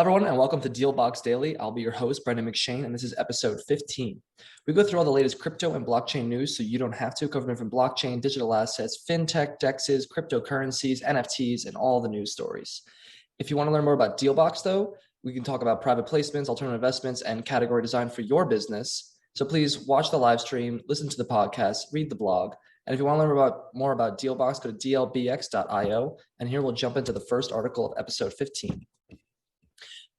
Hello, everyone, and welcome to DealBox Daily. I'll be your host, Brendan McShane, and this is episode 15. We go through all the latest crypto and blockchain news so you don't have to, covering different blockchain, digital assets, fintech, DEXs, cryptocurrencies, NFTs, and all the news stories. If you want to learn more about DealBox, though, we can talk about private placements, alternative investments, and category design for your business. So please watch the live stream, listen to the podcast, read the blog. And if you want to learn more about DealBox, go to dlbx.io. And here we'll jump into the first article of episode 15.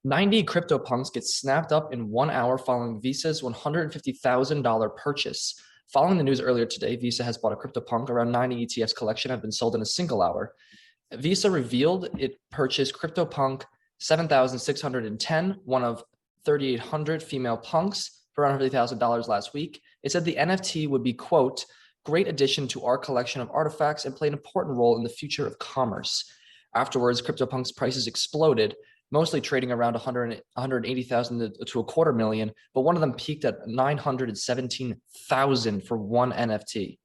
90 CryptoPunks get snapped up in 1 hour following Visa's $150,000 purchase. Following the news earlier today, Visa has bought a CryptoPunk. Around 90 ETFs collection have been sold in a single hour. Visa revealed it purchased CryptoPunk 7,610, one of 3,800 female punks, for around $50,000 last week. It said the NFT would be, quote, great addition to our collection of artifacts and play an important role in the future of commerce. Afterwards, CryptoPunk's prices exploded, mostly trading around 180,000 to $250,000, but one of them peaked at 917,000 for one NFT.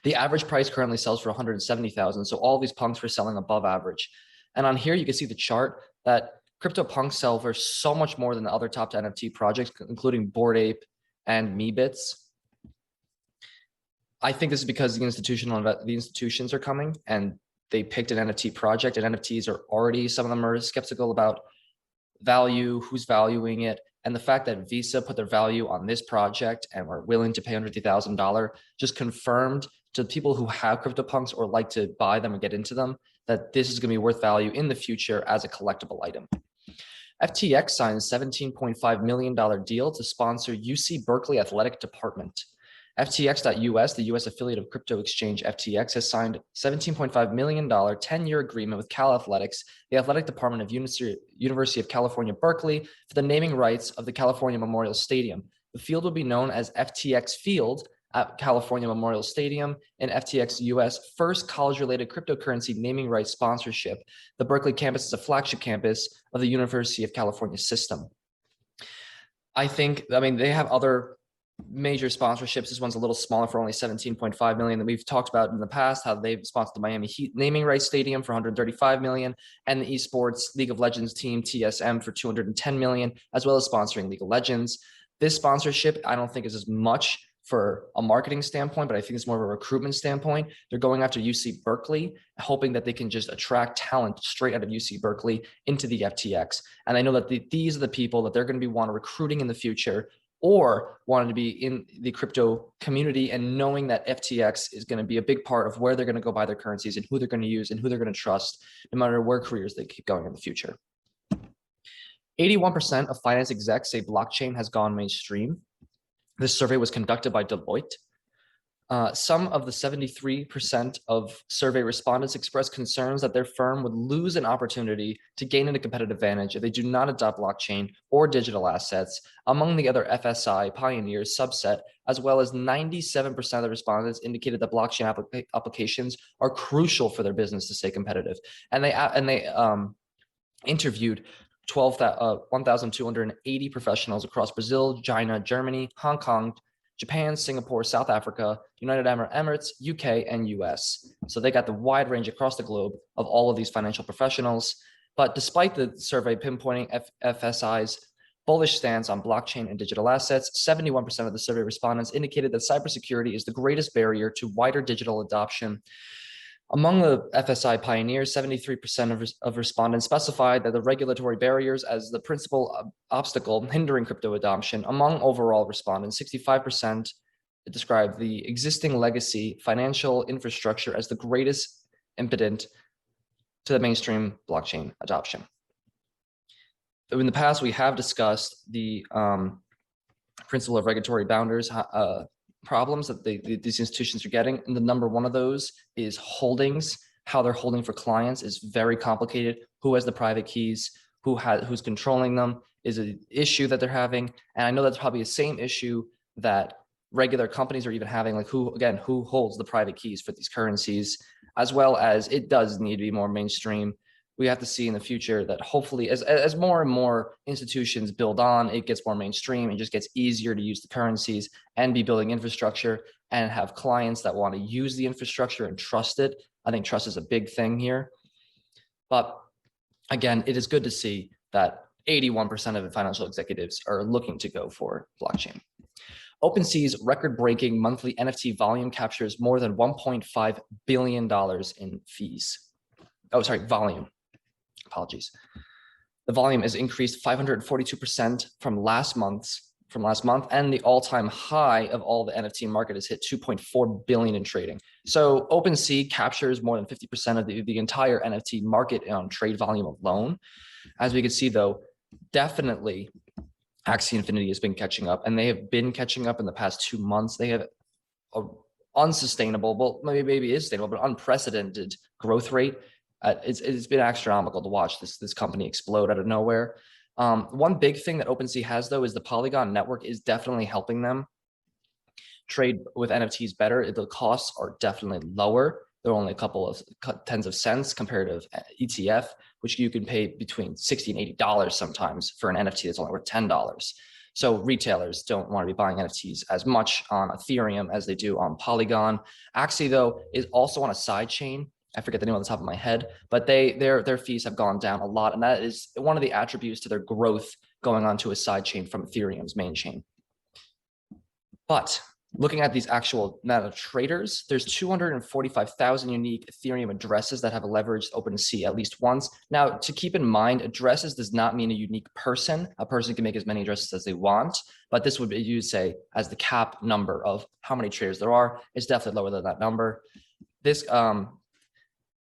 The average price currently sells for 170,000, so all these punks were selling above average. And on here, you can see the chart that CryptoPunks sell for so much more than the other top NFT projects, including Bored Ape and Meebits. I think this is because the institutions are coming and they picked an NFT project, and NFTs are already, some of them are skeptical about value, who's valuing it. And the fact that Visa put their value on this project and were willing to pay $150,000 just confirmed to people who have CryptoPunks or like to buy them and get into them that this is going to be worth value in the future as a collectible item. FTX signs $17.5 million deal to sponsor UC Berkeley athletic department. FTX.us, the US affiliate of crypto exchange FTX, has signed $17.5 million 10-year agreement with Cal Athletics, the athletic department of University of California, Berkeley, for the naming rights of the California Memorial Stadium. The field will be known as FTX Field at California Memorial Stadium, and FTX US first college-related cryptocurrency naming rights sponsorship. The Berkeley campus is a flagship campus of the University of California system. I mean, they have other major sponsorships. This one's a little smaller for only 17.5 million that we've talked about in the past, how they've sponsored the Miami Heat naming rights stadium for 135 million and the esports League of Legends team TSM for 210 million, as well as sponsoring League of Legends. This sponsorship, I don't think is as much for a marketing standpoint, but I think it's more of a recruitment standpoint. They're going after UC Berkeley, hoping that they can just attract talent straight out of UC Berkeley into the FTX. And I know that these are the people that they're going to be recruiting in the future, or wanted to be in the crypto community and knowing that FTX is going to be a big part of where they're going to go buy their currencies and who they're going to use and who they're going to trust, no matter where careers they keep going in the future. 81% of finance execs say blockchain has gone mainstream. This survey was conducted by Deloitte. Some of the 73% of survey respondents expressed concerns that their firm would lose an opportunity to gain a competitive advantage if they do not adopt blockchain or digital assets. Among the other FSI pioneers subset, as well as 97% of the respondents indicated that blockchain applications are crucial for their business to stay competitive. And they interviewed 1,280 professionals across Brazil, China, Germany, Hong Kong, Japan, Singapore, South Africa, United Arab Emirates, UK, and US. So they got the wide range across the globe of all of these financial professionals. But despite the survey pinpointing FSI's bullish stance on blockchain and digital assets, 71% of the survey respondents indicated that cybersecurity is the greatest barrier to wider digital adoption. Among the FSI pioneers, 73% of respondents specified that the regulatory barriers as the principal obstacle hindering crypto adoption. Among overall respondents, 65% described the existing legacy financial infrastructure as the greatest impediment to the mainstream blockchain adoption. In the past, we have discussed the principle of regulatory boundaries, problems that these institutions are getting. And the number one of those is holdings. How they're holding for clients is very complicated. Who has the private keys? Who's controlling them is an issue that they're having. And I know that's probably the same issue that regular companies are even having, like who holds the private keys for these currencies, as well as it does need to be more mainstream. We have to see in the future that hopefully as more and more institutions build on, it gets more mainstream and just gets easier to use the currencies and be building infrastructure and have clients that want to use the infrastructure and trust it. I think trust is a big thing here. But again, it is good to see that 81% of financial executives are looking to go for blockchain. Opensea's record-breaking monthly NFT volume captures more than $1.5 billion in fees. Oh, sorry, volume. Apologies. The volume has increased 542% from last month, and the all-time high of all the NFT market has hit 2.4 billion in trading. So Opensea captures more than 50% of the entire NFT market on trade volume alone. As we can see, though, definitely Axie Infinity has been catching up, and they have been catching up in the past 2 months. They have an unsustainable, well, maybe is sustainable, but unprecedented growth rate. It's been astronomical to watch this company explode out of nowhere. One big thing that Opensea has, though, is the Polygon network is definitely helping them trade with NFTs better. The costs are definitely lower. They're only a couple of tens of cents compared to ETF, which you can pay between $60 and $80 sometimes for an NFT that's only worth $10. So retailers don't want to be buying NFTs as much on Ethereum as they do on Polygon. Axie, though, is also on a side chain. I forget the name on the top of my head, but their fees have gone down a lot. And that is one of the attributes to their growth going onto a side chain from Ethereum's main chain. But looking at these actual traders, there's 245,000 unique Ethereum addresses that have leveraged Openseas at least once. Now, to keep in mind, addresses does not mean a unique person. A person can make as many addresses as they want, but this would be used, say, as the cap number of how many traders there are. It's definitely lower than that number. This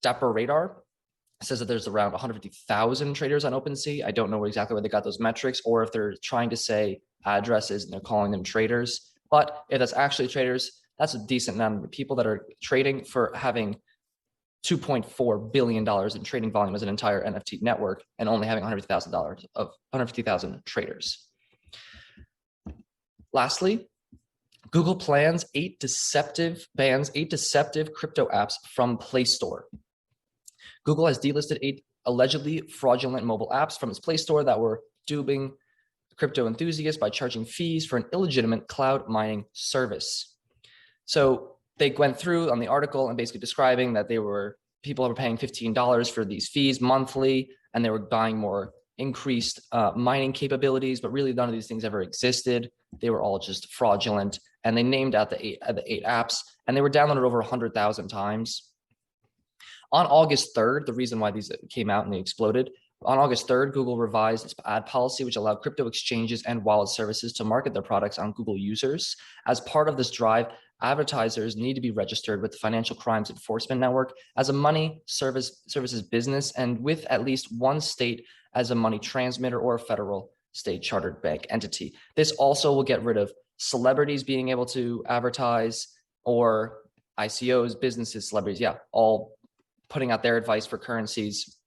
Dapper Radar says that there's around 150,000 traders on Openseas. I don't know exactly where they got those metrics, or if they're trying to say addresses and they're calling them traders. But if that's actually traders, that's a decent number of people that are trading for having $2.4 billion in trading volume as an entire NFT network and only having $150,000 traders. Lastly, Google bans 8 deceptive crypto apps from Play Store. Google has delisted 8 allegedly fraudulent mobile apps from its Play Store that were duping crypto enthusiasts by charging fees for an illegitimate cloud mining service. So they went through on the article and basically describing that people were paying $15 for these fees monthly, and they were buying more increased mining capabilities, but really none of these things ever existed. They were all just fraudulent, and they named out the eight apps, and they were downloaded over 100,000 times. On August 3rd, the reason why these came out and they exploded, on August 3rd, Google revised its ad policy, which allowed crypto exchanges and wallet services to market their products on Google users. As part of this drive, advertisers need to be registered with the Financial Crimes Enforcement Network as a money services business, and with at least one state as a money transmitter or a federal state chartered bank entity. This also will get rid of celebrities being able to advertise, or ICOs, businesses, celebrities, all putting out their advice for currencies.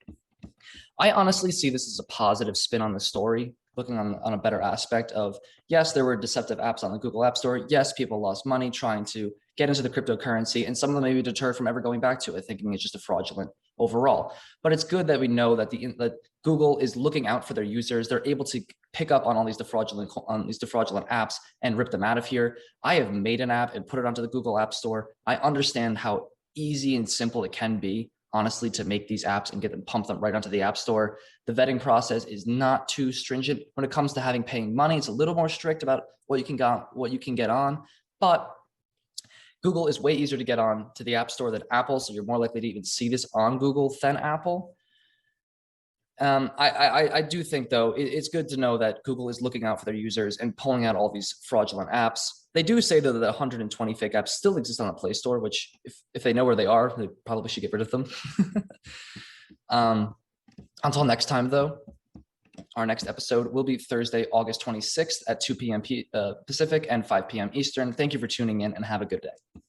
I honestly see this as a positive spin on the story, looking on a better aspect of, yes, there were deceptive apps on the Google App Store. Yes, people lost money trying to get into the cryptocurrency, and some of them may be deterred from ever going back to it, thinking it's just a fraudulent overall. But it's good that we know that that Google is looking out for their users. They're able to pick up on all these fraudulent apps and rip them out of here. I have made an app and put it onto the Google App Store. I understand how easy and simple it can be, honestly, to make these apps and pump them right onto the App Store. The vetting process is not too stringent when it comes to paying money. It's a little more strict about what you can get on, but Google is way easier to get on to the App Store than Apple, so you're more likely to even see this on Google than Apple. I do think, though, it's good to know that Google is looking out for their users and pulling out all these fraudulent apps. They do say, though, that 120 fake apps still exist on the Play Store, which if they know where they are, they probably should get rid of them. Until next time, though, our next episode will be Thursday, August 26th at 2 p.m. Pacific and 5 p.m. Eastern. Thank you for tuning in, and have a good day.